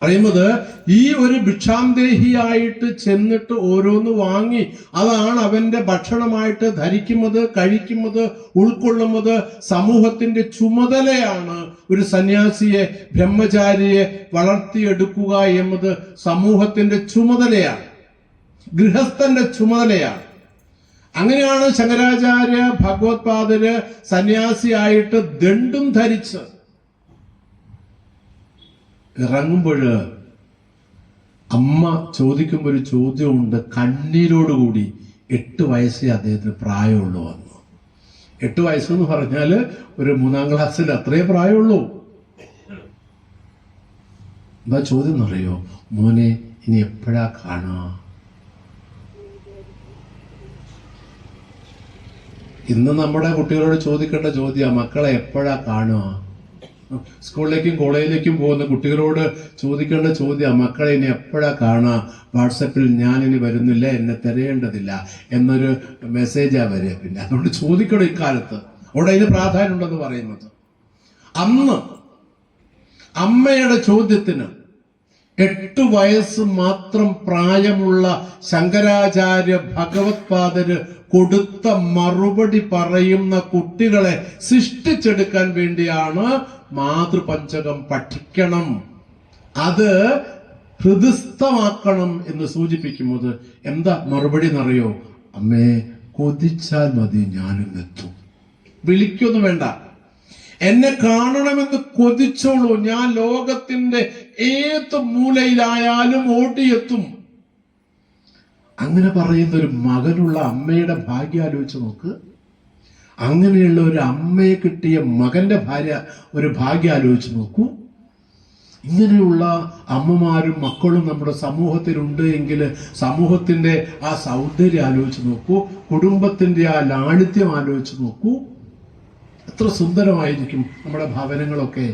പറയുന്നത് ഈ ഒരു ഭിക്ഷാന്തേഹിയായിട്ട് ചെന്നിട്ട് ഓരോന്ന് വാങ്ങി അതാണ് അവന്റെ ഭക്ഷണമായിട്ട് ധരിക്കുന്നത്, കഴിക്കുന്നത്, ഉൾക്കൊള്ളുന്നത്. സമൂഹത്തിന്റെ ചുമതലയാണ് ഒരു സന്യാസിയെ, ബ്രഹ്മചാരിയെ വളർത്തിയെടുക്കുക എന്നത് സമൂഹത്തിന്റെ ചുമതലയാണ്, ഗൃഹസ്ഥന്റെ ചുമതലയാണ്. അങ്ങനെയാണ് ശങ്കരാചാര്യ ഭഗവത്പാദര് സന്യാസിയായിട്ട് ദണ്ഡും ധരിച്ച് ഇറങ്ങുമ്പോൾ അമ്മ ചോദിക്കുമ്പോൾ ഒരു ചോദ്യമുണ്ട്, കണ്ണീരോടുകൂടി. 8 വയസ്സേ അദ്ദേഹത്തിന് പ്രായമുള്ളൂ വന്നു. 8 വയസ്സെന്ന് പറഞ്ഞാൽ ഒരു 3ാം ക്ലാസ്സിൽ അത്രേ പ്രായമുള്ളൂ. എന്താ ചോദ്യം എന്നറിയോ? മോനെ ഇനി എപ്പോഴാ കാണുക? ഇന്ന് നമ്മുടെ കുട്ടികളോട് ചോദിക്കേണ്ട ചോദ്യം, മക്കളെ എപ്പോഴാ കാണുക? സ്കൂളിലേക്കും കോളേജിലേക്കും പോകുന്ന കുട്ടികളോട് ചോദിക്കേണ്ട ചോദ്യം, മക്കളെ ഇനി എപ്പോഴാ കാണുക? വാട്സപ്പിൽ ഞാനിനി വരുന്നില്ല, എന്നെ തിരയേണ്ടതില്ല എന്നൊരു മെസ്സേജാ വരിക. പിന്നെ അതുകൊണ്ട് ചോദിക്കണം ഇക്കാലത്ത്. അവിടെ അതിന് പ്രാധാന്യം ഉണ്ടെന്ന് പറയുന്നത്. അന്ന് അമ്മയുടെ ചോദ്യത്തിന് 8 വയസ്സ് മാത്രം പ്രായമുള്ള ശങ്കരാചാര്യ ഭഗവത്പാദര് കൊടുത്ത മറുപടി പറയുന്ന കുട്ടികളെ സൃഷ്ടിച്ചെടുക്കാൻ വേണ്ടിയാണ് മാതൃപഞ്ചകം പഠിക്കണം, അത് ഹൃദയസ്ഥമാക്കണം എന്ന് സൂചിപ്പിക്കുന്നത്. എന്താ മറുപടി എന്നറിയോ? അമ്മേ, കൊതിച്ചാൽ മതി, ഞാനും എത്തും. വിളിക്കൊന്നും വേണ്ട, എന്നെ കാണണമെന്ന് കൊതിച്ചോളൂ, ഞാൻ ലോകത്തിന്റെ ഏത് മൂലയിലായാലും ഓടിയെത്തും. അങ്ങനെ പറയുന്ന ഒരു മകനുള്ള അമ്മയുടെ ഭാഗ്യം ആലോചിച്ച് നോക്ക്. അങ്ങനെയുള്ള ഒരു അമ്മയെ കിട്ടിയ മകന്റെ ഒരു ഭാഗ്യം ആലോചിച്ച് നോക്കൂ. ഇങ്ങനെയുള്ള അമ്മമാരും മക്കളും നമ്മുടെ സമൂഹത്തിലുണ്ട് എങ്കിൽ സമൂഹത്തിന്റെ ആ സൗന്ദര്യം ആലോചിച്ച് നോക്കൂ, കുടുംബത്തിന്റെ ആ ലാളിത്യം ആലോചിച്ച് നോക്കൂ. എത്ര സുന്ദരമായിരിക്കും നമ്മുടെ ഭവനങ്ങളൊക്കെ.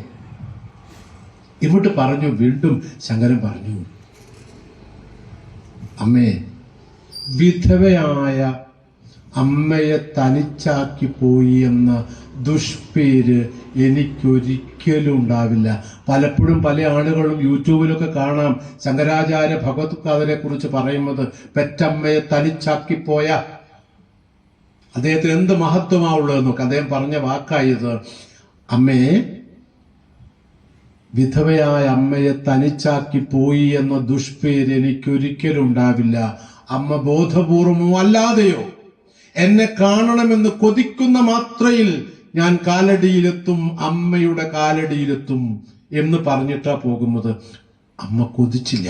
ഇങ്ങോട്ട് പറഞ്ഞു, വീണ്ടും ശങ്കരൻ പറഞ്ഞു, അമ്മേ, വിധവയായ അമ്മയെ തനിച്ചാക്കി പോയി എന്ന ദുഷ്പേര് എനിക്കൊരിക്കലും ഉണ്ടാവില്ല. പലപ്പോഴും പല ആളുകളും യൂട്യൂബിലൊക്കെ കാണാം ശങ്കരാചാര്യ ഭഗവത്പാദരെ കുറിച്ച് പറയുന്നത്, പെറ്റമ്മയെ തനിച്ചാക്കിപ്പോയ അദ്ദേഹത്തിന് എന്ത് മഹത്വമാവുള്ളതെന്നൊക്കെ അദ്ദേഹം പറഞ്ഞ വാക്കായത്. അമ്മേ, വിധവയായ അമ്മയെ തനിച്ചാക്കി പോയി എന്ന ദുഷ്പേര് എനിക്കൊരിക്കലും ഉണ്ടാവില്ല. അമ്മ ബോധപൂർവമോ അല്ലാതെയോ എന്നെ കാണണമെന്ന് കൊതിക്കുന്ന മാത്രയിൽ ഞാൻ കാലടിയിലെത്തും, അമ്മയുടെ കാലടിയിലെത്തും എന്ന് പറഞ്ഞിട്ടാ പോകുന്നത്. അമ്മ കൊതിച്ചില്ല.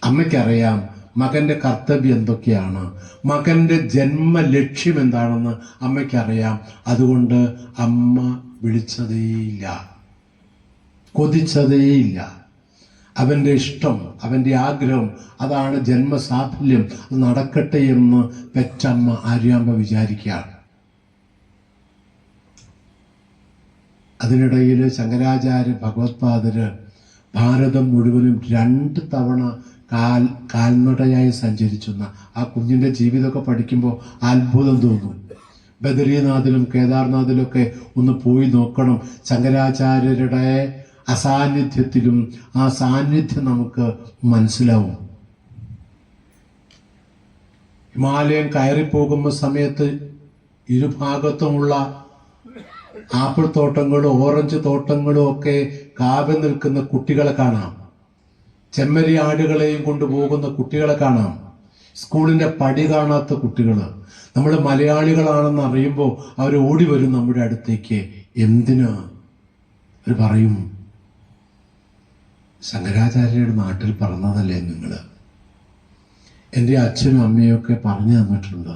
അമ്മയ്ക്കറിയാം മകന്റെ കർത്തവ്യം എന്തൊക്കെയാണ്, മകന്റെ ജന്മ ലക്ഷ്യം എന്താണെന്ന് അമ്മയ്ക്കറിയാം. അതുകൊണ്ട് അമ്മ വിളിച്ചതേയില്ല, കൊതിച്ചതേയില്ല. അവന്റെ ഇഷ്ടം, അവന്റെ ആഗ്രഹം, അതാണ് ജന്മസാഫല്യം, അത് നടക്കട്ടെ എന്ന് പെറ്റമ്മ ആര്യാമ്പ വിചാരിക്കുകയാണ്. അതിനിടയിൽ ശങ്കരാചാര്യ ഭഗവത്പാദര് ഭാരതം മുഴുവനും 2 തവണ കാൽനടയായി സഞ്ചരിച്ചെന്ന ആ കുഞ്ഞിന്റെ ജീവിതമൊക്കെ പഠിക്കുമ്പോൾ അത്ഭുതം തോന്നും. ബദരീനാഥിലും കേദാർനാഥിലൊക്കെ ഒന്ന് പോയി നോക്കണം. ശങ്കരാചാര്യരുടെ അസാന്നിധ്യത്തിലും ആ സാന്നിധ്യം നമുക്ക് മനസ്സിലാവും. ഹിമാലയം കയറിപ്പോകുന്ന സമയത്ത് ഇരുഭാഗത്തുമുള്ള ആപ്പിൾ തോട്ടങ്ങളും ഓറഞ്ച് തോട്ടങ്ങളും ഒക്കെ കാവി നിൽക്കുന്ന കുട്ടികളെ കാണാം. ചെമ്മരി ആടുകളെയും കൊണ്ടുപോകുന്ന കുട്ടികളെ കാണാം. സ്കൂളിന്റെ പടി കാണാത്ത കുട്ടികൾ. നമ്മൾ മലയാളികളാണെന്ന് അറിയുമ്പോൾ അവർ ഓടി വരും നമ്മുടെ അടുത്തേക്ക്. എന്തിനാ? അവർ പറയും, ശങ്കരാചാര്യരുടെ നാട്ടിൽ പറഞ്ഞതല്ലേ നിങ്ങൾ? എൻ്റെ അച്ഛനും അമ്മയൊക്കെ പറഞ്ഞു തന്നിട്ടുണ്ട്.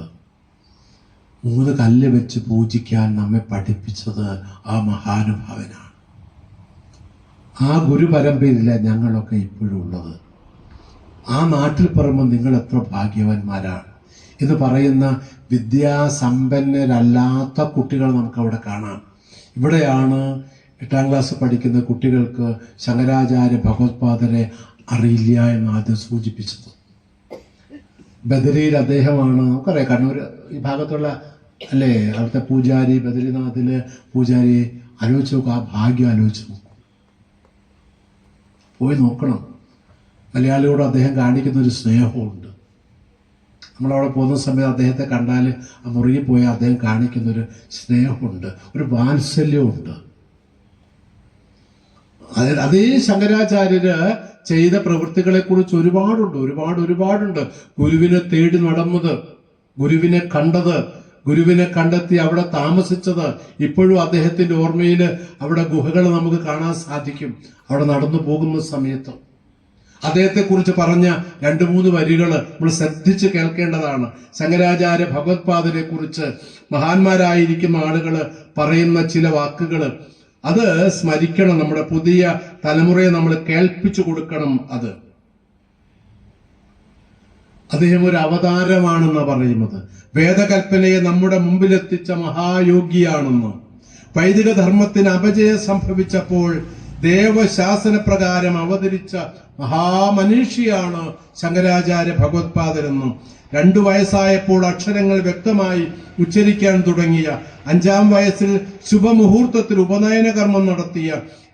3 കല്ല് വെച്ച് പൂജിക്കാൻ നമ്മെ പഠിപ്പിച്ചത് ആ മഹാനുഭാവനാണ്. ആ ഗുരുപരമ്പരയില്ല ഞങ്ങളൊക്കെ ഇപ്പോഴും ഉള്ളത്. ആ നാട്ടിൽ പറയുമ്പോൾ നിങ്ങൾ എത്ര ഭാഗ്യവാന്മാരാണ് എന്ന് പറയുന്ന വിദ്യാസമ്പന്നരല്ലാത്ത കുട്ടികൾ നമുക്കവിടെ കാണാം. ഇവിടെയാണ് 8ാം ക്ലാസ് പഠിക്കുന്ന കുട്ടികൾക്ക് ശങ്കരാചാര്യ ഭഗവത്പാദരെ അറിയില്ല എന്ന് ആദ്യം സൂചിപ്പിച്ചത്. ബദരിയിൽ അദ്ദേഹമാണ്, നമുക്കറിയാം കണ്ണൂർ ഈ ഭാഗത്തുള്ള അല്ലേ അവിടുത്തെ പൂജാരി, ബദരിനാഥില് പൂജാരി. ആലോചിച്ച് നോക്കും, ആ ഭാഗ്യം ആലോചിച്ച് നോക്കും. പോയി നോക്കണം. മലയാളിയോട് അദ്ദേഹം കാണിക്കുന്ന ഒരു സ്നേഹമുണ്ട്. നമ്മളവിടെ പോകുന്ന സമയത്ത് അദ്ദേഹത്തെ കണ്ടാൽ ആ മുറിയിൽ പോയി അദ്ദേഹം കാണിക്കുന്നൊരു സ്നേഹമുണ്ട്, ഒരു വാത്സല്യമുണ്ട്. അതേ ശങ്കരാചാര്യര് ചെയ്ത പ്രവൃത്തികളെക്കുറിച്ച് ഒരുപാടുണ്ട്. ഗുരുവിനെ തേടി നടന്നത്, ഗുരുവിനെ കണ്ടത്, ഗുരുവിനെ കണ്ടെത്തി അവിടെ താമസിച്ചത്, ഇപ്പോഴും അദ്ദേഹത്തിന്റെ ഓർമ്മയിൽ അവിടെ ഗുഹകൾ നമുക്ക് കാണാൻ സാധിക്കും. അവിടെ നടന്നു പോകുന്ന സമയത്ത് അദ്ദേഹത്തെക്കുറിച്ച് പറഞ്ഞ 2-3 വരികൾ നമ്മൾ ശ്രദ്ധിച്ച് കേൾക്കേണ്ടതാണ്. ശങ്കരാചാര്യ ഭഗവത്പാദരെ കുറിച്ച് മഹാന്മാരായിരിക്കുന്ന ആളുകൾ പറയുന്ന ചില വാക്കുകൾ അത് സ്മരിക്കണം. നമ്മുടെ പുതിയ തലമുറയെ നമ്മൾ കേൾപ്പിച്ചു കൊടുക്കണം. അദ്ദേഹം ഒരു അവതാരമാണെന്ന് പറയുന്നത്, വേദകൽപ്പനയെ നമ്മുടെ മുമ്പിലെത്തിച്ച മഹായോഗിയാണെന്ന്, വൈദിക ധർമ്മത്തിന് അപജയം സംഭവിച്ചപ്പോൾ ദേവശാസനപ്രകാരം അവതരിച്ച മഹാമനീഷിയാണ് ശങ്കരാചാര്യ ഭഗവത്പാദരെന്നും, 2 വയസ്സായപ്പോൾ അക്ഷരങ്ങൾ വ്യക്തമായി ഉച്ചരിക്കാൻ തുടങ്ങിയ, 5-ാം വയസ്സിൽ ശുഭമുഹൂർത്തത്തിൽ ഉപനയന കർമ്മം നടത്തിയ,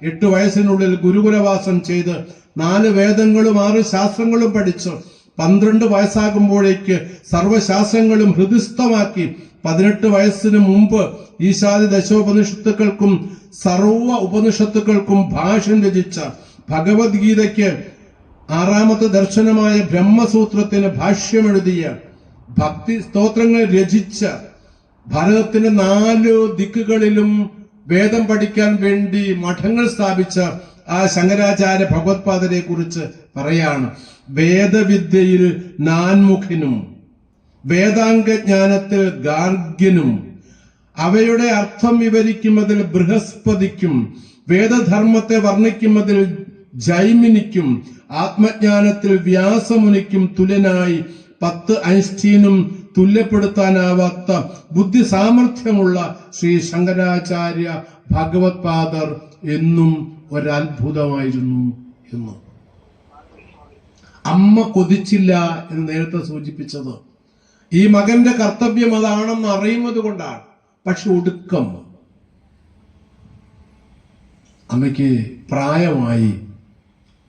8 വയസ്സിനുള്ളിൽ ഗുരുകുലവാസം ചെയ്ത് 4 വേദങ്ങളും 6 ശാസ്ത്രങ്ങളും പഠിച്ച് 12 വയസ്സാകുമ്പോഴേക്ക് സർവശാസ്ത്രങ്ങളും ഹൃദിസ്ഥമാക്കി 18 വയസ്സിന് മുമ്പ് ഈശാദി ദശോപനിഷത്തുക്കൾക്കും സർവ ഉപനിഷത്തുക്കൾക്കും ഭാഷ്യം രചിച്ച, ഭഗവത്ഗീതയ്ക്ക് 6ാമത്തെ ദർശനമായ ബ്രഹ്മസൂത്രത്തിന് ഭാഷ്യമെഴുതിയ, ഭക്തി സ്തോത്രങ്ങൾ രചിച്ച, ഭാരതത്തിന്റെ 4 ദിക്കുകളിലും വേദം പഠിക്കാൻ വേണ്ടി മഠങ്ങൾ സ്ഥാപിച്ച ആ ശങ്കരാചാര്യ ഭഗവത്പാദരെ കുറിച്ച് പറയാണ്, വേദവിദ്യയിൽ നാൻമുഖനും വേദാംഗജ്ഞാനത്തിൽ ഗാർഗ്യനും അവയുടെ അർത്ഥം വിവരിക്കുന്നതിൽ ബൃഹസ്പതിക്കും വേദധർമ്മത്തെ വർണ്ണിക്കുന്നതിൽ ജൈമിനിക്കും ആത്മജ്ഞാനത്തിൽ വ്യാസമുനിക്കും തുല്യനായി 10 ഐൻസ്റ്റീനും തുല്യപ്പെടുത്താനാവാത്ത ബുദ്ധി സാമർഥ്യമുള്ള ശ്രീ ശങ്കരാചാര്യ ഭഗവത്പാദർ എന്നും ഒരത്ഭുതമായിരുന്നു എന്ന്. അമ്മ കൊതിച്ചില്ല എന്ന് നേരത്തെ സൂചിപ്പിച്ചത് ഈ മകന്റെ കർത്തവ്യം അതാണെന്ന് അറിയുന്നത് കൊണ്ടാണ്. പക്ഷെ ഒടുക്കം അമ്മയ്ക്ക് പ്രായമായി,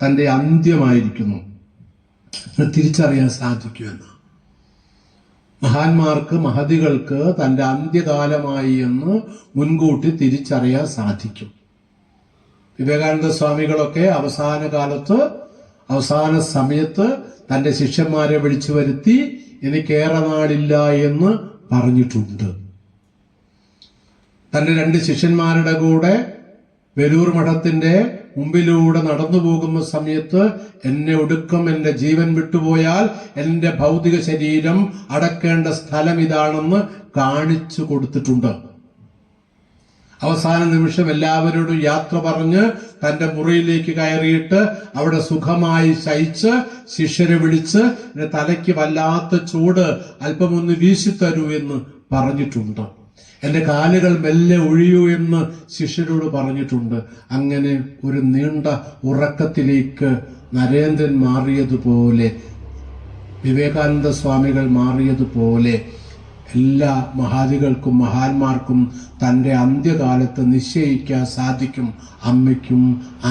തന്റെ അന്ത്യമായിരിക്കുന്നു തിരിച്ചറിയാൻ സാധിക്കുമെന്ന്. മഹാന്മാർക്ക്, മഹതികൾക്ക് തന്റെ അന്ത്യകാലമായി എന്ന് മുൻകൂട്ടി തിരിച്ചറിയാൻ സാധിക്കും. വിവേകാനന്ദ സ്വാമികളൊക്കെ അവസാന സമയത്ത് തന്റെ ശിഷ്യന്മാരെ വിളിച്ചു വരുത്തി എനിക്കേറെ നാളില്ല എന്ന് പറഞ്ഞിട്ടുണ്ട്. തന്റെ 2 ശിഷ്യന്മാരുടെ കൂടെ വെലൂർ മഠത്തിന്റെ മുമ്പിലൂടെ നടന്നു പോകുന്ന സമയത്ത് എന്നെ ഒടുക്കം എന്റെ ജീവൻ വിട്ടുപോയാൽ എന്റെ ഭൗതിക ശരീരം അടക്കേണ്ട സ്ഥലം ഇതാണെന്ന് കാണിച്ചു കൊടുത്തിട്ടുണ്ട്. അവസാന നിമിഷം എല്ലാവരോടും യാത്ര പറഞ്ഞ് തന്റെ മുറിയിലേക്ക് കയറിയിട്ട് അവിടെ സുഖമായി ശയിച്ച് ശിഷ്യരെ വിളിച്ച് എന്റെ തലയ്ക്ക് വല്ലാത്ത ചൂട്, അല്പമൊന്ന് വീശിത്തരൂ എന്ന് പറഞ്ഞിട്ടുണ്ട്. എന്റെ കാലുകൾ മെല്ലെ ഒഴിയൂ എന്ന് ശിഷ്യരോട് പറഞ്ഞിട്ടുണ്ട്. അങ്ങനെ ഒരു നീണ്ട ഉറക്കത്തിലേക്ക് നരേന്ദ്രൻ മാറിയതുപോലെ, വിവേകാനന്ദ സ്വാമികൾ മാറിയതുപോലെ എല്ലാ മഹാദികൾക്കും മഹാന്മാർക്കും തൻ്റെ അന്ത്യകാലത്ത് നിശ്ചയിക്കാൻ സാധിക്കും. അമ്മയ്ക്കും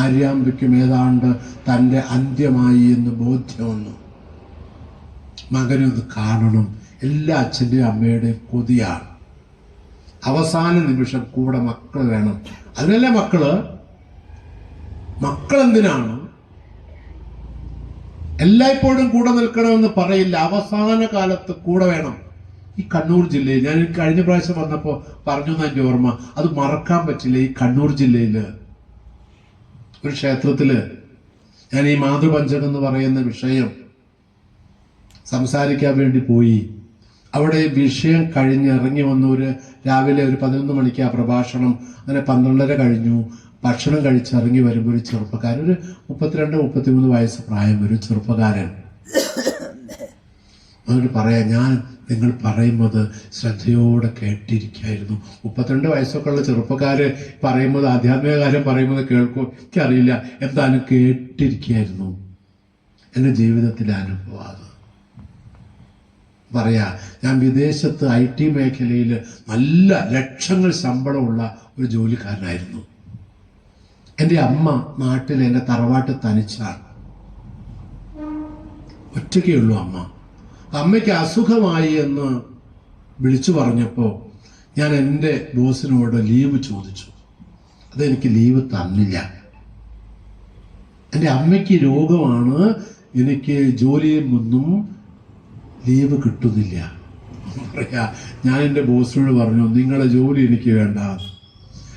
ആര്യാമ്പയ്ക്കും ഏതാണ്ട് തൻ്റെ അന്ത്യമായി എന്ന് ബോധ്യം വന്നു. മകനത് കാണണം. എല്ലാ അച്ഛൻ്റെയും അമ്മയുടെയും കൊതിയാണ്. അവസാന നിമിഷം കൂടെ മക്കൾ വേണം. അതിനല്ലേ മക്കളെന്തിനാണ് എല്ലായ്പ്പോഴും കൂടെ നിൽക്കണമെന്ന് പറയില്ല. അവസാന കാലത്ത് കൂടെ വേണം. ഈ കണ്ണൂർ ജില്ലയിൽ ഞാൻ കഴിഞ്ഞ പ്രാവശ്യം വന്നപ്പോൾ പറഞ്ഞു എന്ന് എൻ്റെ ഓർമ്മ, അത് മറക്കാൻ പറ്റില്ല. ഈ കണ്ണൂർ ജില്ലയില് ഒരു ക്ഷേത്രത്തില് ഞാൻ ഈ മാതൃപഞ്ചകം എന്ന് പറയുന്ന വിഷയം സംസാരിക്കാൻ വേണ്ടി പോയി. അവിടെ വിഷയം കഴിഞ്ഞ് ഇറങ്ങി വന്നു. രാവിലെ 11 മണിക്ക് ആ പ്രഭാഷണം. അങ്ങനെ 12:30 കഴിഞ്ഞു. ഭക്ഷണം കഴിച്ചിറങ്ങി വരുമ്പോൾ ഒരു ചെറുപ്പക്കാരൻ, ഒരു 32-33 വയസ്സ് പ്രായം, ഒരു ചെറുപ്പക്കാരൻ അവര് പറയാ, ഞാൻ നിങ്ങൾ പറയുന്നത് ശ്രദ്ധയോടെ കേട്ടിരിക്കായിരുന്നു. 32 വയസ്സൊക്കെ ഉള്ള ചെറുപ്പക്കാര് പറയുന്നത്, ആധ്യാത്മിക കാര്യം പറയുന്നത് കേൾക്കും, എനിക്കറിയില്ല, എന്തായാലും കേട്ടിരിക്കായിരുന്നു. എൻ്റെ ജീവിതത്തിലെ അനുഭവം അത് പറയാ. ഞാൻ വിദേശത്ത് IT മേഖലയിൽ നല്ല ലക്ഷങ്ങൾ ശമ്പളമുള്ള ഒരു ജോലിക്കാരനായിരുന്നു. എൻ്റെ അമ്മ നാട്ടിൽ എൻ്റെ തറവാട്ടിൽ തനിച്ചാണ്, ഒറ്റയ്ക്കേ ഉള്ളൂ അമ്മ. അമ്മയ്ക്ക് അസുഖമായി എന്ന് വിളിച്ചു പറഞ്ഞപ്പോൾ ഞാൻ എൻ്റെ ബോസിനോട് ലീവ് ചോദിച്ചു. അതെനിക്ക് ലീവ് തന്നില്ല. എൻ്റെ അമ്മയ്ക്ക് രോഗമാണ്, എനിക്ക് ജോലിയിൽ നിന്നും ലീവ് കിട്ടുന്നില്ല. പറയാ, ഞാൻ എൻ്റെ ബോസിനോട് പറഞ്ഞു, നിങ്ങളുടെ ജോലി എനിക്ക് വേണ്ട,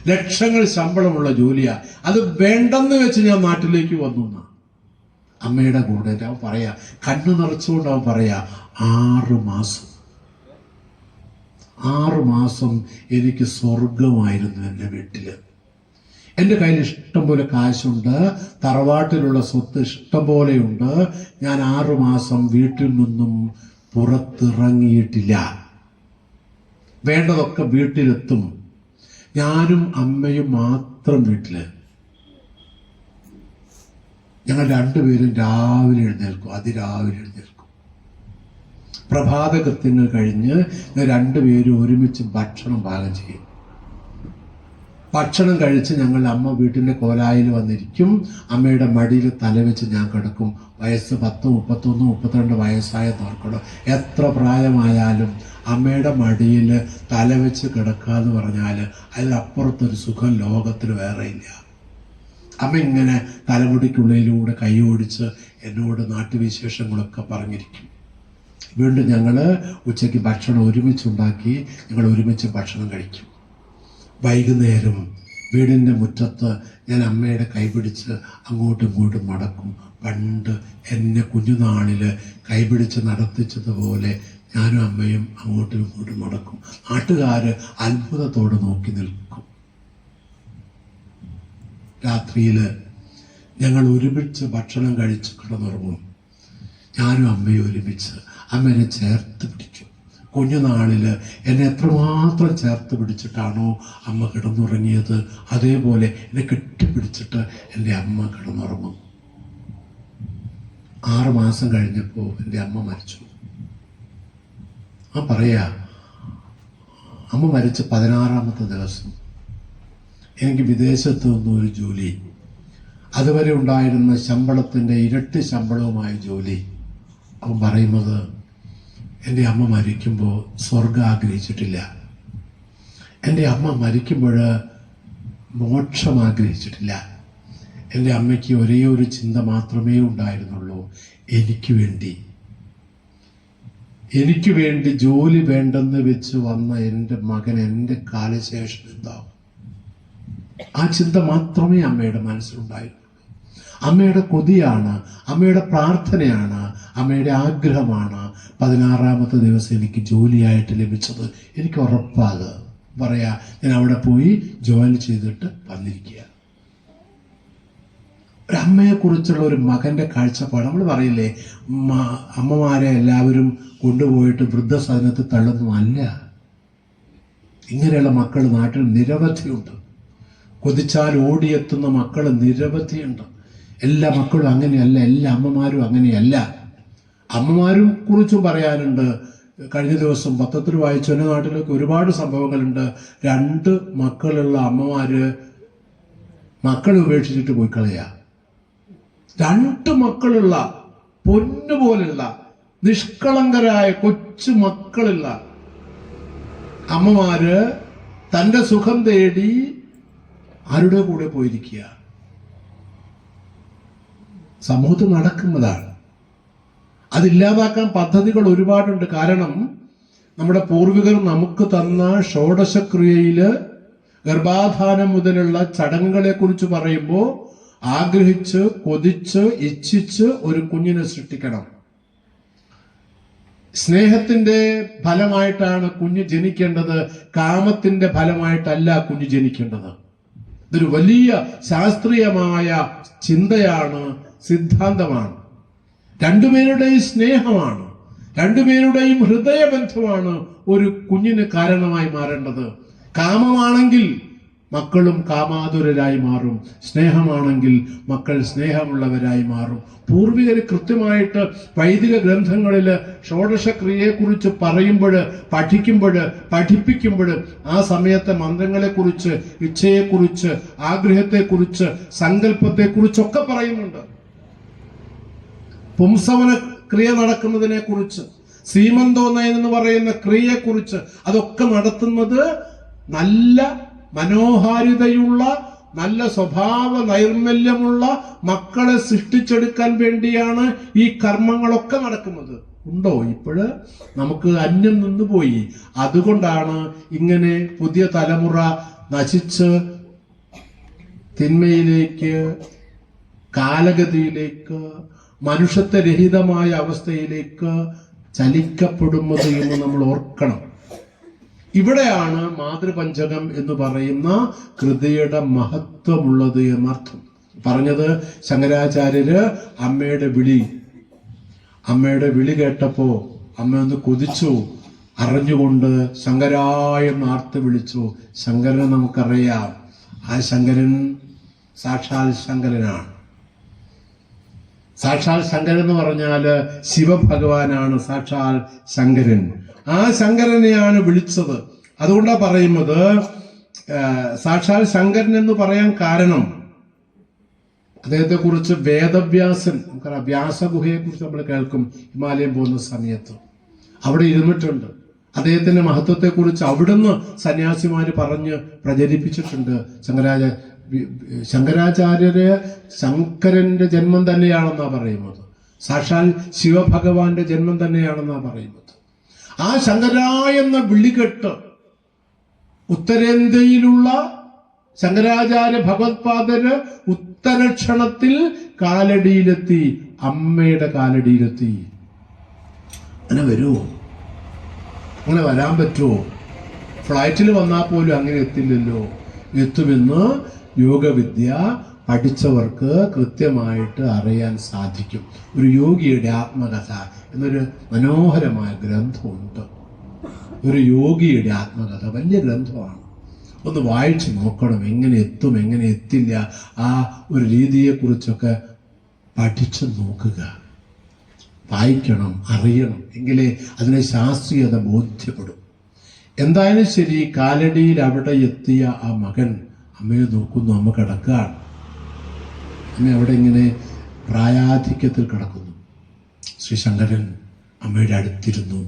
ലക്ഷങ്ങൾ ശമ്പളമുള്ള ജോലിയാ, അത് വേണ്ടെന്ന് വെച്ച് ഞാൻ നാട്ടിലേക്ക് വന്നു. അമ്മയുടെ കൂടെ അവൻ പറയാ, കണ്ണു നിറച്ചുകൊണ്ട് അവൻ പറയാ, 6 മാസം എനിക്ക് സ്വർഗമായിരുന്നു എൻ്റെ വീട്ടില്. എൻ്റെ കയ്യിൽ ഇഷ്ടം പോലെ കാശുണ്ട്, തറവാട്ടിലുള്ള സ്വത്ത് ഇഷ്ടം പോലെയുണ്ട്. ഞാൻ 6 മാസം വീട്ടിൽ നിന്നും പുറത്തിറങ്ങിയിട്ടില്ല. വേണ്ടതൊക്കെ വീട്ടിലെത്തും. ഞാനും അമ്മയും മാത്രം വീട്ടില്. ഞങ്ങൾ രണ്ടുപേരും രാവിലെ എഴുന്നേൽക്കും, അതിരാവിലെ എഴുന്നേൽക്കും. പ്രഭാത കൃത്യങ്ങൾ കഴിഞ്ഞ് രണ്ടുപേരും ഒരുമിച്ച് ഭക്ഷണം പാകം ചെയ്യും. ഭക്ഷണം കഴിച്ച് ഞങ്ങൾ അമ്മ വീട്ടിൻ്റെ കോലായിൽ വന്നിരിക്കും. അമ്മയുടെ മടിയിൽ തലവെച്ച് ഞാൻ കിടക്കും. വയസ്സ് 10, 31, 32 വയസ്സായെന്ന് എത്ര പ്രായമായാലും അമ്മയുടെ മടിയിൽ തലവെച്ച് കിടക്കാന്ന് പറഞ്ഞാൽ അതിലപ്പുറത്തൊരു സുഖം ലോകത്തിൽ വേറെ ഇല്ല. അമ്മ ഇങ്ങനെ തലമുടിക്കുള്ളിലൂടെ കൈ ഓടിച്ച് എന്നോട് നാട്ടുവിശേഷങ്ങളൊക്കെ പറഞ്ഞിരിക്കും. വീണ്ടും ഞങ്ങൾ ഉച്ചയ്ക്ക് ഭക്ഷണം ഒരുമിച്ചുണ്ടാക്കി ഞങ്ങൾ ഒരുമിച്ച് ഭക്ഷണം കഴിക്കും. വൈകുന്നേരം വീടിൻ്റെ മുറ്റത്ത് ഞാൻ അമ്മയുടെ കൈപിടിച്ച് അങ്ങോട്ടും ഇങ്ങോട്ടും നടക്കും. പണ്ട് എന്നെ കുഞ്ഞുനാളിൽ കൈപിടിച്ച് നടത്തിച്ചതുപോലെ ഞാനും അമ്മയും അങ്ങോട്ടും ഇങ്ങോട്ടും നടക്കും. നാട്ടുകാർ അത്ഭുതത്തോടെ നോക്കി നിൽക്കും. രാത്രിയിൽ ഞങ്ങൾ ഒരുമിച്ച് ഭക്ഷണം കഴിച്ച് കിടന്നുറങ്ങും. ഞാനും അമ്മയും ഒരുമിച്ച്. അമ്മ എന്നെ ചേർത്ത് പിടിക്കും. കുഞ്ഞുനാളിൽ എന്നെ എത്രമാത്രം ചേർത്ത് പിടിച്ചിട്ടാണോ അമ്മ കിടന്നുറങ്ങിയത്, അതേപോലെ എന്നെ കെട്ടിപ്പിടിച്ചിട്ട് എൻ്റെ അമ്മ കിടന്നുറങ്ങും. 6 മാസം കഴിഞ്ഞപ്പോൾ എൻ്റെ അമ്മ മരിച്ചു. പറയാ, അമ്മ മരിച്ച 16-ാമത്തെ ദിവസം എനിക്ക് വിദേശത്ത് നിന്നൊരു ജോലി, അതുവരെ ഉണ്ടായിരുന്ന ശമ്പളത്തിൻ്റെ ഇരട്ടി ശമ്പളവുമായ ജോലി. അവൻ പറയുന്നത്, എൻ്റെ അമ്മ മരിക്കുമ്പോൾ സ്വർഗം ആഗ്രഹിച്ചിട്ടില്ല, എൻ്റെ അമ്മ മരിക്കുമ്പോൾ മോക്ഷം ആഗ്രഹിച്ചിട്ടില്ല. എൻ്റെ അമ്മയ്ക്ക് ഒരേ ഒരു ചിന്ത മാത്രമേ ഉണ്ടായിരുന്നുള്ളൂ, എനിക്ക് വേണ്ടി ജോലി വേണ്ടെന്ന് വെച്ച് വന്ന എൻ്റെ മകൻ എൻ്റെ കാലശേഷം എന്താവും. ആ ചിന്ത മാത്രമേ അമ്മയുടെ മനസ്സിലുണ്ടായിരുന്നുള്ളൂ. അമ്മയുടെ കൊതിയാണ്, അമ്മയുടെ പ്രാർത്ഥനയാണ്, അമ്മയുടെ ആഗ്രഹമാണ് 16-ാമത്തെ ദിവസം എനിക്ക് ജോലിയായിട്ട് ലഭിച്ചത്. എനിക്ക് ഉറപ്പാത് പറയാ, ഞാൻ അവിടെ പോയി ജോലി ചെയ്തിട്ട് വന്നിരിക്കുക. ഒരമ്മയെക്കുറിച്ചുള്ള ഒരു മകൻ്റെ കാഴ്ചപ്പാട്. നമ്മൾ പറയില്ലേ, അമ്മമാരെ എല്ലാവരും കൊണ്ടുപോയിട്ട് വൃദ്ധസദനത്തിൽ തള്ളുന്നതല്ല. ഇങ്ങനെയുള്ള മക്കൾ നാട്ടിൽ നിരവധിയുണ്ട്. കൊതിച്ചാൽ ഓടിയെത്തുന്ന മക്കൾ നിരവധിയുണ്ട്. എല്ലാ മക്കളും അങ്ങനെയല്ല, എല്ലാ അമ്മമാരും അങ്ങനെയല്ല. അമ്മമാരും കുറിച്ചും പറയാനുണ്ട്. കഴിഞ്ഞ ദിവസം പത്രത്തിൽ വായിച്ചു, എൻ്റെ നാട്ടിലൊക്കെ ഒരുപാട് സംഭവങ്ങളുണ്ട്. 2 മക്കളുള്ള അമ്മമാര് മക്കളെ ഉപേക്ഷിച്ചിട്ട് പോയി കളയാ. 2 മക്കളുള്ള പൊന്നുപോലുള്ള നിഷ്കളങ്കരായ കൊച്ചു മക്കളുള്ള അമ്മമാര് തൻ്റെ സുഖം തേടി ആരുടെ കൂടെ പോയിരിക്കുക. സമൂഹത്തിൽ നടക്കുന്നതാണ്. അതില്ലാതാക്കാൻ പദ്ധതികൾ ഒരുപാടുണ്ട്. കാരണം നമ്മുടെ പൂർവികർ നമുക്ക് തന്ന ഷോഡശക്രിയയില് ഗർഭാധാനം മുതലുള്ള ചടങ്ങുകളെ കുറിച്ച് പറയുമ്പോൾ ആഗ്രഹിച്ച്, കൊതിച്ച്, ഇച്ഛിച്ച് ഒരു കുഞ്ഞിനെ സൃഷ്ടിക്കണം. സ്നേഹത്തിന്റെ ഫലമായിട്ടാണ് കുഞ്ഞ് ജനിക്കേണ്ടത്, കാമത്തിന്റെ ഫലമായിട്ടല്ല കുഞ്ഞ് ജനിക്കേണ്ടത്. ഇതൊരു വലിയ ശാസ്ത്രീയമായ ചിന്തയാണ്, സിദ്ധാന്തമാണ്. രണ്ടുപേരുടെയും സ്നേഹമാണ്, രണ്ടുപേരുടെയും ഹൃദയബന്ധമാണ് ഒരു കുഞ്ഞിന് കാരണമായി മാറേണ്ടത്. കാമമാണെങ്കിൽ മക്കളും കാമാതുരരായി മാറും. സ്നേഹമാണെങ്കിൽ മക്കൾ സ്നേഹമുള്ളവരായി മാറും. പൂർവികർ കൃത്യമായിട്ട് വൈദിക ഗ്രന്ഥങ്ങളിൽ ഷോഡശക്രിയയെക്കുറിച്ച് പറയുമ്പോൾ, പഠിപ്പിക്കുമ്പോൾ ആ സമയത്തെ മന്ത്രങ്ങളെക്കുറിച്ച്, ഇച്ഛയെക്കുറിച്ച്, ആഗ്രഹത്തെക്കുറിച്ച്, സങ്കല്പത്തെക്കുറിച്ചൊക്കെ പറയുന്നുണ്ട്. പുംസവന ക്രിയ നടക്കുന്നതിനെ കുറിച്ച്, സീമന്തോന്നയൻ എന്ന് പറയുന്ന ക്രിയയെക്കുറിച്ച്, അതൊക്കെ നടത്തുന്നത് നല്ല മനോഹാരിതയുള്ള, നല്ല സ്വഭാവ നൈർമല്യമുള്ള മക്കളെ സൃഷ്ടിച്ചെടുക്കാൻ വേണ്ടിയാണ് ഈ കർമ്മങ്ങളൊക്കെ നടക്കുന്നത്. ഉണ്ടോ? ഇപ്പോഴ് നമുക്ക് അന്യം നിന്നുപോയി. അതുകൊണ്ടാണ് ഇങ്ങനെ പുതിയ തലമുറ നശിച്ച് തിന്മയിലേക്ക്, കാലഗതിയിലേക്ക്, മനുഷ്യത്വരഹിതമായ അവസ്ഥയിലേക്ക് ചലിക്കപ്പെടുന്നത് എന്ന് നമ്മൾ ഓർക്കണം. ഇവിടെയാണ് മാതൃപഞ്ചകം എന്ന് പറയുന്ന കൃതിയുടെ മഹത്വമുള്ളത് എന്നർത്ഥം. പറഞ്ഞത് ശങ്കരാചാര്യര് അമ്മയുടെ വിളി കേട്ടപ്പോ അമ്മ ഒന്ന് കൊതിച്ചു, അറിഞ്ഞുകൊണ്ട് ശങ്കരായ ആർത്ത് വിളിച്ചു. ശങ്കരനെ നമുക്കറിയാം. ആ ശങ്കരൻ സാക്ഷാൽ ശങ്കരനാണ്. സാക്ഷാൽ ശങ്കരൻ എന്ന് പറഞ്ഞാല് ശിവഭഗവാനാണ് സാക്ഷാൽ ശങ്കരൻ. ആ ശങ്കരനെയാണ് വിളിച്ചത്. അതുകൊണ്ടാ പറയുന്നത് സാക്ഷാൽ ശങ്കരൻ എന്ന് പറയാൻ കാരണം, അദ്ദേഹത്തെ കുറിച്ച് വേദവ്യാസൻ, നമുക്കറിയാം, വ്യാസഗുഹയെ കുറിച്ച് നമ്മൾ കേൾക്കും ഹിമാലയം പോകുന്ന സമയത്ത്. അവിടെ ഇരുന്നിട്ടുണ്ട്. അദ്ദേഹത്തിന്റെ മഹത്വത്തെക്കുറിച്ച് അവിടുന്ന് സന്യാസിമാര് പറഞ്ഞ് പ്രചരിപ്പിച്ചിട്ടുണ്ട്. ശങ്കരാചാര്യര് ശങ്കരന്റെ ജന്മം തന്നെയാണെന്നാ പറയുന്നത്. സാക്ഷാൽ ശിവഭഗവാന്റെ ജന്മം തന്നെയാണെന്നാ പറയുന്നത്. ആ ശങ്കരായ എന്ന വിളികെട്ട് ഉത്തരേന്ത്യയിലുള്ള ശങ്കരാചാര്യ ഭഗവത്പാദര് ഉത്തരക്ഷണത്തിൽ കാലടിയിലെത്തി, അമ്മയുടെ കാലടിയിലെത്തി. അങ്ങനെ വരുമോ? അങ്ങനെ വരാൻ പറ്റുമോ? ഫ്ലൈറ്റിൽ വന്നാൽ പോലും അങ്ങനെ എത്തില്ലല്ലോ. എത്തുമെന്ന് യോഗവിദ്യ പഠിച്ചവർക്ക് കൃത്യമായിട്ട് അറിയാൻ സാധിക്കും. ഒരു യോഗിയുടെ ആത്മകഥ എന്നൊരു മനോഹരമായ ഗ്രന്ഥമുണ്ട്. ഒരു യോഗിയുടെ ആത്മകഥ, വലിയ ഗ്രന്ഥമാണ്. ഒന്ന് വായിച്ചു നോക്കണം. എങ്ങനെ എത്തും, എങ്ങനെ എത്തില്ല, ആ ഒരു രീതിയെക്കുറിച്ചൊക്കെ പഠിച്ചു നോക്കുക. വായിക്കണം, അറിയണം. എങ്കിലേ അതിനെ ശാസ്ത്രീയത ബോധ്യപ്പെടും. എന്തായാലും ശരി, കാലടിയിൽ അവിടെ എത്തിയ ആ മകൻ അമ്മയെ നോക്കുന്നു. അമ്മ കിടക്കുകയാണ്. അമ്മ അവിടെ ഇങ്ങനെ പ്രായാധിക്യത്തിൽ കിടക്കുന്നു. ശ്രീ ശങ്കരൻ അമ്മയുടെ അടുത്തിരുന്നു.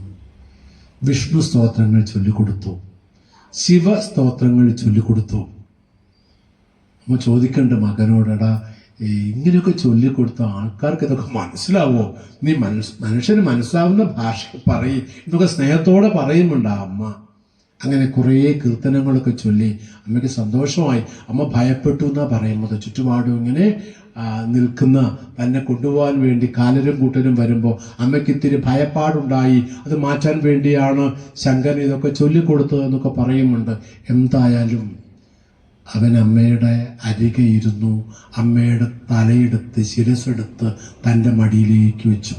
വിഷ്ണു സ്തോത്രങ്ങൾ ചൊല്ലിക്കൊടുത്തു, ശിവസ്തോത്രങ്ങൾ ചൊല്ലിക്കൊടുത്തു. അമ്മ ചോദിക്കണ്ട മകനോടെടാ, ഇങ്ങനെയൊക്കെ ചൊല്ലിക്കൊടുത്ത ആൾക്കാർക്ക് ഇതൊക്കെ മനസ്സിലാവോ? നീ മനുഷ്യന് മനസ്സിലാവുന്ന ഭാഷ പറയും. ഇതൊക്കെ സ്നേഹത്തോടെ പറയുന്നുണ്ട് ആ അമ്മ. അങ്ങനെ കുറേ കീർത്തനങ്ങളൊക്കെ ചൊല്ലി അമ്മയ്ക്ക് സന്തോഷമായി. അമ്മ ഭയപ്പെട്ടു എന്നാ പറയുന്നത്. ചുറ്റുപാടും ഇങ്ങനെ നിൽക്കുന്ന തന്നെ കൊണ്ടുപോകാൻ വേണ്ടി കാലരും കൂട്ടരും വരുമ്പോൾ അമ്മയ്ക്ക് ഇത്തിരി ഭയപ്പാടുണ്ടായി. അത് മാറ്റാൻ വേണ്ടിയാണ് ശങ്കരൻ ഇതൊക്കെ ചൊല്ലിക്കൊടുത്തതെന്നൊക്കെ പറയുന്നുണ്ട്. എന്തായാലും അവൻ അമ്മയുടെ അരികെ ഇരുന്നു. അമ്മയുടെ തലയെടുത്ത്, ശിരസ്സെടുത്ത് തൻ്റെ മടിയിലേക്ക് വെച്ചു.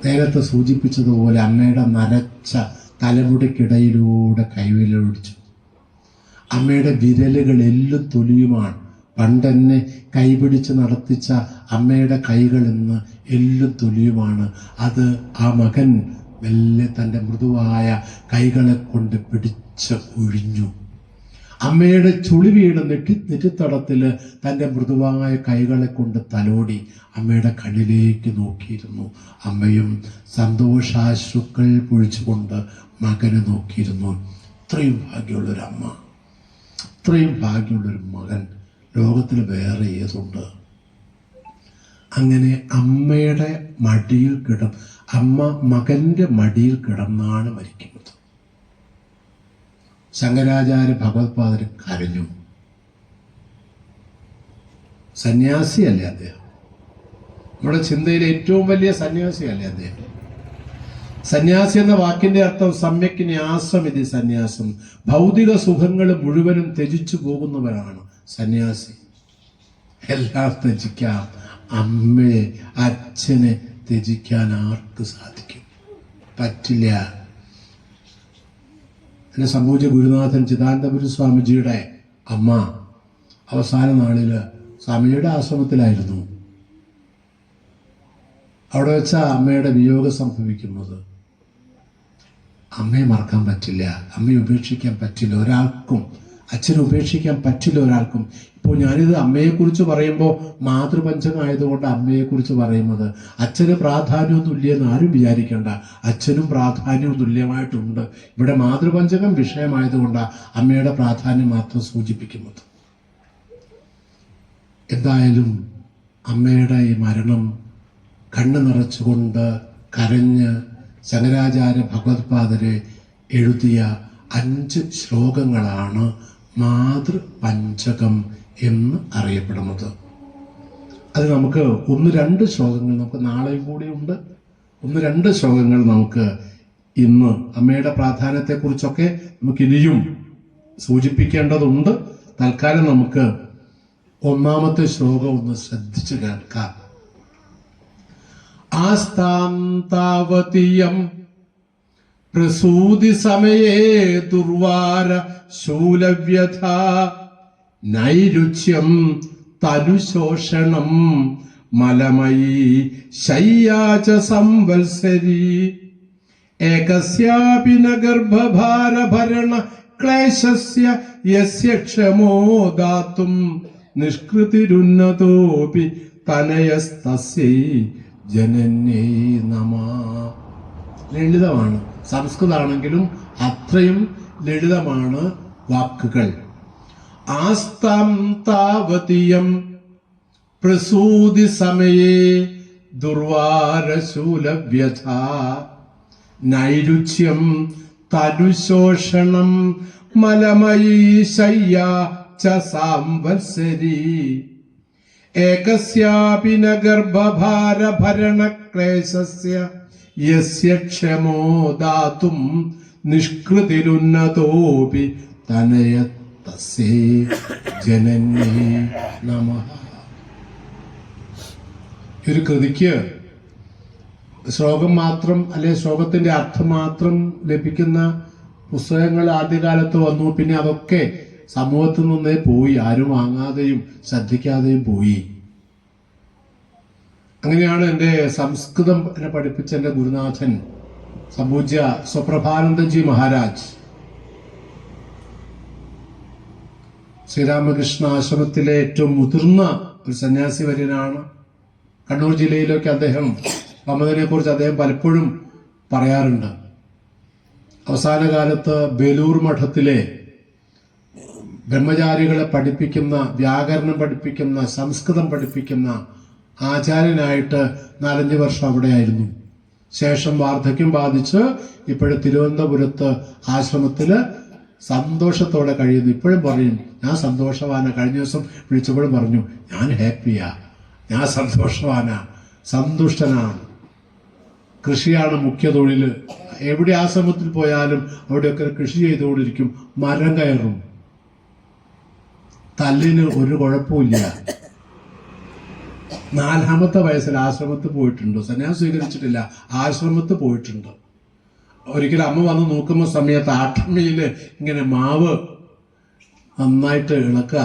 നേരത്തെ സൂചിപ്പിച്ചതുപോലെ അമ്മയുടെ നരച്ച തലമുടിക്കിടയിലൂടെ കൈവിരലൊടിച്ചു. അമ്മയുടെ വിരലുകൾ എല്ലും തൊലിയുമാണ്. പണ്ടെന്നെ കൈപിടിച്ച് നടത്തിച്ച അമ്മയുടെ കൈകൾ ഇന്ന് എല്ലും തൊലിയുമാണ്. അത് ആ മകൻ മെല്ലെ തൻ്റെ മൃദുവായ കൈകളെ കൊണ്ട് പിടിച്ച് ഒഴിഞ്ഞു. അമ്മയുടെ ചുളി വീണ് നെറ്റിത്തടത്തിൽ തൻ്റെ മൃദുവായ കൈകളെ കൊണ്ട് തലോടി അമ്മയുടെ കണ്ണിലേക്ക് നോക്കിയിരുന്നു. അമ്മയും സന്തോഷാശ്രുക്കൾ പൊഴിച്ചുകൊണ്ട് മകനെ നോക്കിയിരുന്നു. ഇത്രയും ഭാഗ്യമുള്ളൊരമ്മ, ഇത്രയും ഭാഗ്യമുള്ളൊരു മകൻ ലോകത്തിൽ വേറെ ഏതുണ്ട്? അങ്ങനെ അമ്മയുടെ മടിയിൽ അമ്മ മകൻ്റെ മടിയിൽ കിടന്നാണ് മരിക്കുന്നത്. ശങ്കരാചാര്യ ഭഗവത്പാദര് കരഞ്ഞു. സന്യാസിയല്ലേ അദ്ദേഹം? നമ്മുടെ ചിന്തയിലെ ഏറ്റവും വലിയ സന്യാസിയല്ലേ അദ്ദേഹം? സന്യാസി എന്ന വാക്കിന്റെ അർത്ഥം സമ്യക് ന്യാസം. ഇത് സന്യാസം ഭൗതിക സുഖങ്ങൾ മുഴുവനും ത്യജിച്ചു പോകുന്നവരാണ് സന്യാസി. എല്ലാം ത്യജിക്കാം. അമ്മയെ, അച്ഛനെ ത്യജിക്കാൻ ആർക്ക് സാധിക്കും? പറ്റില്ല. എൻ്റെ സംപൂജ്യ ഗുരുനാഥൻ ചിദാനന്ദപുരി സ്വാമിജിയുടെ അമ്മ അവസാന നാളിൽ സ്വാമിജിയുടെ ആശ്രമത്തിലായിരുന്നു. അവിടെ വെച്ച അമ്മയുടെ വിയോഗം സംഭവിക്കുന്നത്. അമ്മയെ മറക്കാൻ പറ്റില്ല, അമ്മയെ ഉപേക്ഷിക്കാൻ പറ്റില്ല ഒരാൾക്കും, അച്ഛനെ ഉപേക്ഷിക്കാൻ പറ്റില്ല ഒരാൾക്കും. ഇപ്പോൾ ഞാനിത് അമ്മയെക്കുറിച്ച് പറയുമ്പോൾ മാതൃപഞ്ചകം ആയതുകൊണ്ട് അമ്മയെക്കുറിച്ച് പറയുന്നത്. അച്ഛന് പ്രാധാന്യമൊന്നുമില്ലെന്ന് ആരും വിചാരിക്കേണ്ട, അച്ഛനും പ്രാധാന്യവും തുല്യമായിട്ടുണ്ട്. ഇവിടെ മാതൃപഞ്ചകം വിഷയമായതുകൊണ്ടാണ് അമ്മയുടെ പ്രാധാന്യം മാത്രം സൂചിപ്പിക്കുന്നത്. എന്തായാലും അമ്മയുടെ ഈ മരണം കണ്ണു നിറച്ചുകൊണ്ട് കരഞ്ഞ് ശങ്കരാചാര്യ ഭഗവത്പാദരെ എഴുതിയ 5 ശ്ലോകങ്ങളാണ് മാതൃപഞ്ചകം എന്ന് അറിയപ്പെടുന്നത്. അത് നമുക്ക് 1-2 ശ്ലോകങ്ങൾ നമുക്ക് നാളെയും കൂടി ഉണ്ട്. 1-2 ശ്ലോകങ്ങൾ നമുക്ക് ഇന്ന് അമ്മയുടെ പ്രാധാന്യത്തെക്കുറിച്ചൊക്കെ നമുക്കിനിയും സൂചിപ്പിക്കേണ്ടതുണ്ട്. തൽക്കാലം നമുക്ക് 1-ാമത്തെ ശ്ലോകം ഒന്ന് ശ്രദ്ധിച്ചു കേൾക്കാം. ആസ്താം താവതീയം പ്രസൂതി സമയേ ദുർവാര ശൂലവ്യഥ നൈരുച്യം തനുശോഷണം മലമയീ ശയ്യാച സംവത്സരീ ഏകസ്യാപി ന ഗർഭഭാരഭരണ ക്ലേശസ്യ യസ്യ ക്ഷമോ ദാതും നിഷ്കൃതിരുന്നതോപി തനയസ്തസ്യൈ ജനന്യൈ നമഃ. ലളിതമാണ്, സംസ്കൃതമാണെങ്കിലും അത്രയും ലളിതമാണ് വാക്കുകൾ. ആസ്താം താവതീയം പ്രസൂതി സമയേ ദുർവാരശൂലവ്യഥ നൈരുച്യം തനുശോഷണം മലമയീ ശയ്യാ ച സാംവത്സരീ ഏകസ്യാപി ന ഗർഭഭാരഭരണ ക്ലേശസ്യ യസ്യ ക്ഷമോ ദാതും നിഷ്കൃതിരുന്നതോപി തനയത്തസ്യൈ ജനന്യൈ നമഃ. ഒരു കൃതിക്ക് ശ്ലോകം മാത്രം അല്ലെ ശ്ലോകത്തിന്റെ അർത്ഥം മാത്രം ലഭിക്കുന്ന പുസ്തകങ്ങൾ ആദ്യകാലത്ത് വന്നു. പിന്നെ അതൊക്കെ സമൂഹത്തിൽ നിന്നേ പോയി, ആരും വാങ്ങാതെയും ശ്രദ്ധിക്കാതെയും പോയി. അങ്ങനെയാണ് എൻ്റെ സംസ്കൃതം എന്നെ പഠിപ്പിച്ച എൻ്റെ ഗുരുനാഥൻ സംപൂജ്യ സ്വപ്രഭാനന്ദജി മഹാരാജ് ശ്രീരാമകൃഷ്ണ ആശ്രമത്തിലെ ഏറ്റവും മുതിർന്ന ഒരു സന്യാസി വര്യനാണ്. കണ്ണൂർ ജില്ലയിലൊക്കെ അദ്ദേഹം മമതനെ കുറിച്ച് അദ്ദേഹം പലപ്പോഴും പറയാറുണ്ട്. അവസാന കാലത്ത് ബേലൂർ മഠത്തിലെ ബ്രഹ്മചാരികളെ പഠിപ്പിക്കുന്ന, വ്യാകരണം പഠിപ്പിക്കുന്ന, സംസ്കൃതം പഠിപ്പിക്കുന്ന ആചാര്യനായിട്ട് 4-5 വർഷം അവിടെയായിരുന്നു. ശേഷം വാർദ്ധക്യം ബാധിച്ച് ഇപ്പോഴും തിരുവനന്തപുരത്ത് ആശ്രമത്തില് സന്തോഷത്തോടെ കഴിയുന്നു. ഇപ്പോഴും പറയും ഞാൻ സന്തോഷവാനാ. കഴിഞ്ഞ ദിവസം വിളിച്ചപ്പോഴും പറഞ്ഞു ഞാൻ ഹാപ്പിയാ, ഞാൻ സന്തോഷവാനാ, സന്തുഷ്ടനാണ്. കൃഷിയാണ് മുഖ്യ തൊഴിൽ. എവിടെ ആശ്രമത്തിൽ പോയാലും അവിടെയൊക്കെ കൃഷി ചെയ്തുകൊണ്ടിരിക്കും. മരം കയറും. തല്ലിന് ഒരു കുഴപ്പമില്ല. 4-ാമത്തെ വയസ്സിൽ ആശ്രമത്തിൽ പോയിട്ടുണ്ട്. സന്യാസം സ്വീകരിച്ചിട്ടില്ല, ആശ്രമത്തിൽ പോയിട്ടുണ്ട്. ഒരിക്കലും അമ്മ വന്ന് നോക്കുന്ന സമയത്ത് ആട്ടമ്മയില് ഇങ്ങനെ മാവ് നന്നായിട്ട് ഇളക്കുക.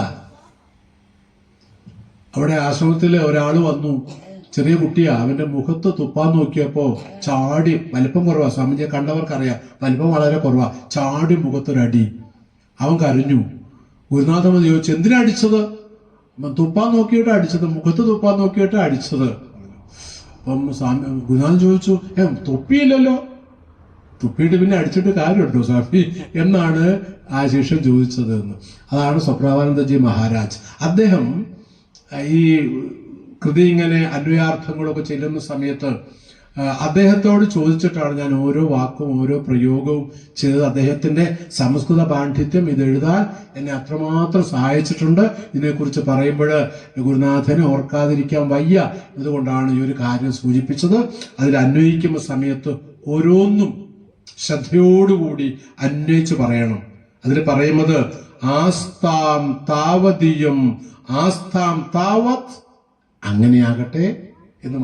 അവിടെ ആശ്രമത്തിൽ ഒരാൾ വന്നു, ചെറിയ കുട്ടിയാ. അവന്റെ മുഖത്ത് തുപ്പാൻ നോക്കിയപ്പോ ചാടി, വലിപ്പം കുറവാ, സ്വാമിജിയെ കണ്ടവർക്കറിയാം, വലിപ്പം വളരെ കുറവാ, ചാടി മുഖത്തൊരടി. അവൻ കരഞ്ഞു. ഗുരുനാഥൻ ചോദിച്ചു എന്തിനാ അടിച്ചത്? തുപ്പാൻ നോക്കിയിട്ട് അടിച്ചത്, മുഖത്ത് തുപ്പാൻ നോക്കിയിട്ട് അടിച്ചത്. അപ്പം ഗുരുനാഥൻ ചോദിച്ചു തുപ്പിയില്ലല്ലോ. തുപ്പിയിട്ട് പിന്നെ അടിച്ചിട്ട് കാര്യമുണ്ടോ സ്വാമി എന്നാണ് ആ ശിഷ്യൻ ചോദിച്ചത് എന്ന്. അതാണ് സ്വപ്രഭാനന്ദജി മഹാരാജ്. അദ്ദേഹം ഈ കൃതി ഇങ്ങനെ അന്വയാർത്ഥങ്ങളൊക്കെ ചെല്ലുന്ന സമയത്ത് അദ്ദേഹത്തോട് ചോദിച്ചിട്ടാണ് ഞാൻ ഓരോ വാക്കും ഓരോ പ്രയോഗവും ചെയ്തത്. അദ്ദേഹത്തിന്റെ സംസ്കൃത പാണ്ഡിത്യം ഇതെഴുതാൻ എന്നെ അത്രമാത്രം സഹായിച്ചിട്ടുണ്ട്. ഇതിനെക്കുറിച്ച് പറയുമ്പോൾ ഗുരുനാഥനെ ഓർക്കാതിരിക്കാൻ വയ്യ. ഇതുകൊണ്ടാണ് ഈ ഒരു കാര്യം സൂചിപ്പിച്ചത്. അതിൽ അന്വയിക്കുന്ന സമയത്ത് ഓരോന്നും ശ്രദ്ധയോടുകൂടി അന്വയിച്ച് പറയണം. അതിൽ പറയുന്നത് ആസ്താം താവതീയം ആസ്താം താവത്, അങ്ങനെയാകട്ടെ എന്ന്